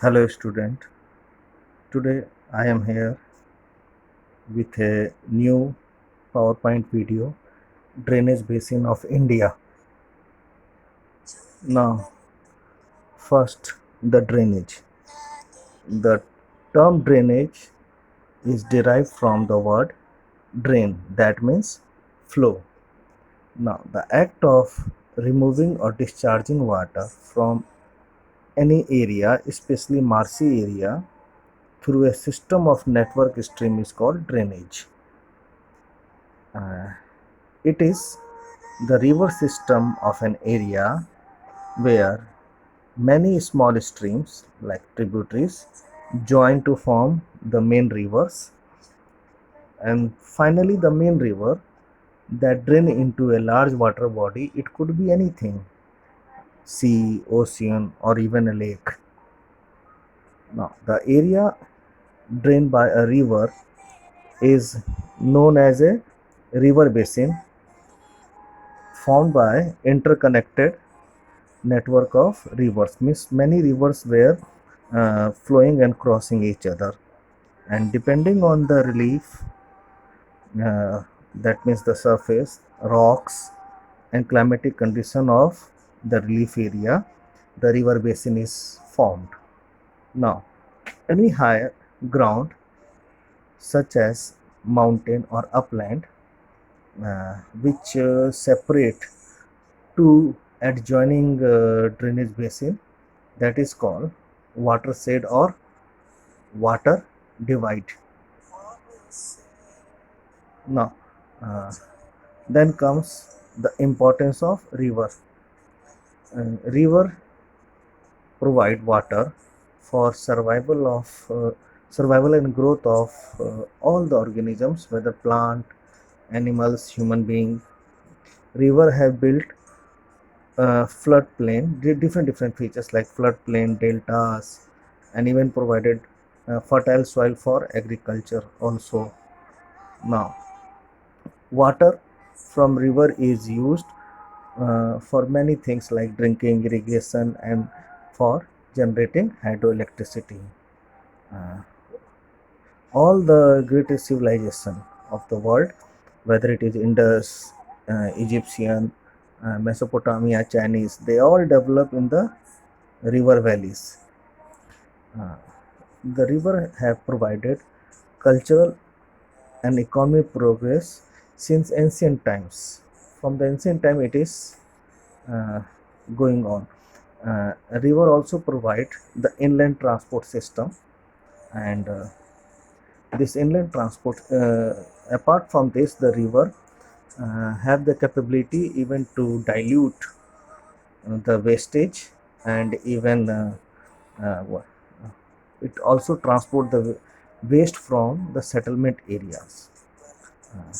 Hello student, today I am here with a new PowerPoint video, Drainage Basin of India. Now, first the drainage. The term drainage is derived from the word drain, that means flow. Now, the act of removing or discharging water from any area, especially marshy area, through a system of network stream is called drainage. Uh, it is the river system of an area where many small streams like tributaries join to form the main rivers, and finally the main river that drain into a large water body. It could be anything, sea, ocean, or even a lake. Now the area drained by a river is known as a river basin, formed by interconnected network of rivers, means many rivers were flowing and crossing each other, and depending on the relief, uh, that means the surface, rocks, and climatic condition of the relief area, the river basin is formed. Now, any higher ground such as mountain or upland, which separate two adjoining drainage basin, that is called watershed or water divide. Now, uh, then comes the importance of river. River provide water for survival and growth of all the organisms, whether plant, animals, human being. River have built floodplain, different features like floodplain, deltas, and even provided fertile soil for agriculture also. Now, water from river is used for many things like drinking, irrigation, and for generating hydroelectricity. Uh, all the greatest civilization of the world, whether it is Indus, Egyptian, Mesopotamia, Chinese, they all develop in the river valleys. Uh, the river have provided cultural and economic progress since ancient times. From the ancient time, it is uh, going on. A river also provide the inland transport system, and this inland transport, apart from this, the river have the capability even to dilute the wastage, and even it also transport the waste from the settlement areas. Uh,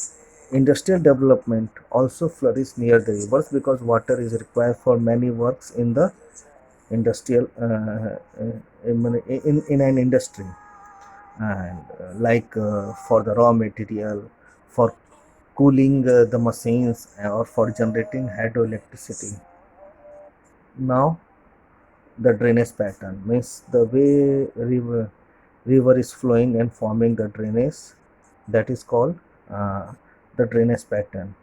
Industrial development also flourished near the rivers because water is required for many works in the industrial in an industry, and for the raw material, for cooling the machines, or for generating hydroelectricity. Now, the drainage pattern means the way river is flowing and forming the drainage, that is called uh, the drainage pattern,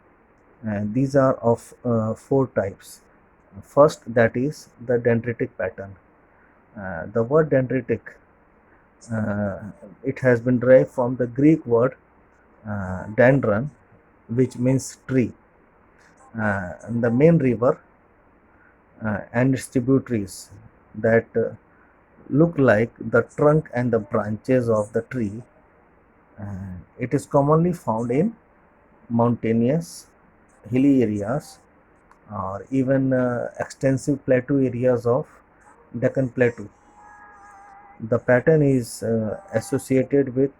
and these are of four types. First, that is the dendritic pattern. The word dendritic, uh, it has been derived from the Greek word dendron, which means tree. And the main river and its tributaries that look like the trunk and the branches of the tree. It is commonly found in mountainous, hilly areas, or even extensive plateau areas of Deccan Plateau. The pattern is associated with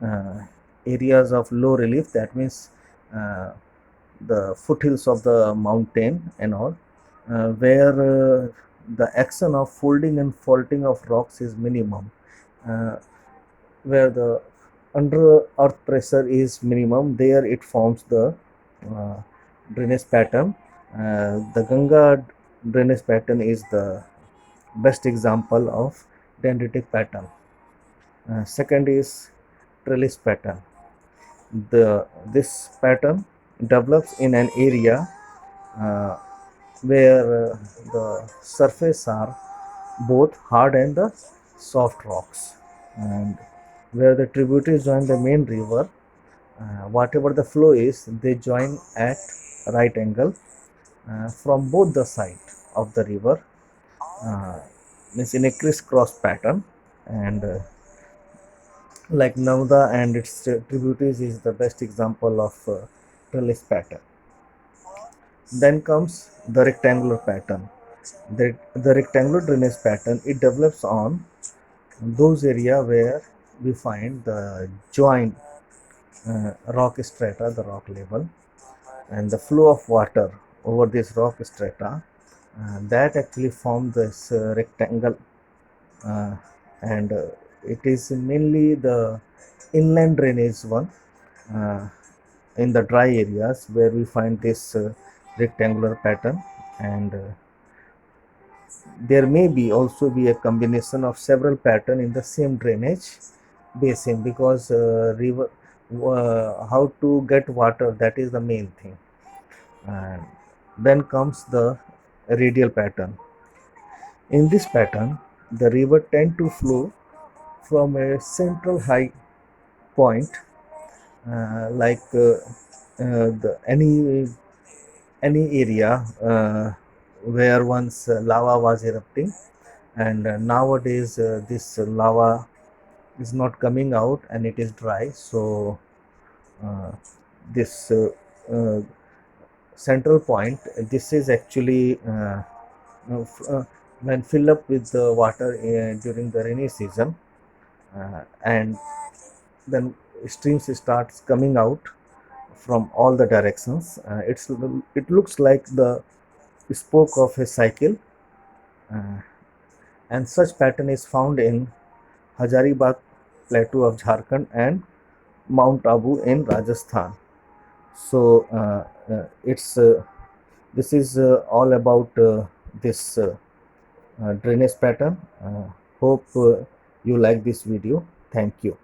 uh, areas of low relief, that means uh, the foothills of the mountain and all, where the action of folding and faulting of rocks is minimum, uh, where the under earth pressure is minimum, there it forms the uh, drainage pattern. The Ganga drainage pattern is the best example of dendritic pattern. Second is trellis pattern. This pattern develops in an area uh, where the surface are both hard and the soft rocks, and where the tributaries join the main river, whatever the flow is, they join at right angle from both the side of the river, uh, means in a crisscross pattern. And like Navda and its tributaries is the best example of trellis pattern. Then comes the rectangular pattern. The rectangular drainage pattern, it develops on those area where we find the joint rock strata, the rock level, and the flow of water over this rock strata, that actually form this rectangle, uh, and it is mainly the inland drainage one, uh, in the dry areas where we find this rectangular pattern. And there may be also be a combination of several pattern in the same drainage basin, because river, how to get water, that is the main thing. And then comes the radial pattern. In this pattern, the river tend to flow from a central high point, like any area where once lava was erupting, and nowadays this lava is not coming out and it is dry. So uh, this uh, central point, this is actually when filled up with the water during the rainy season, and then streams starts coming out from all the directions. It looks like the spoke of a cycle, uh, and such pattern is found in Hazaribagh plateau of Jharkhand and Mount Abu in Rajasthan. So it's this is all about this drainage pattern. Hope you like this video. Thank you.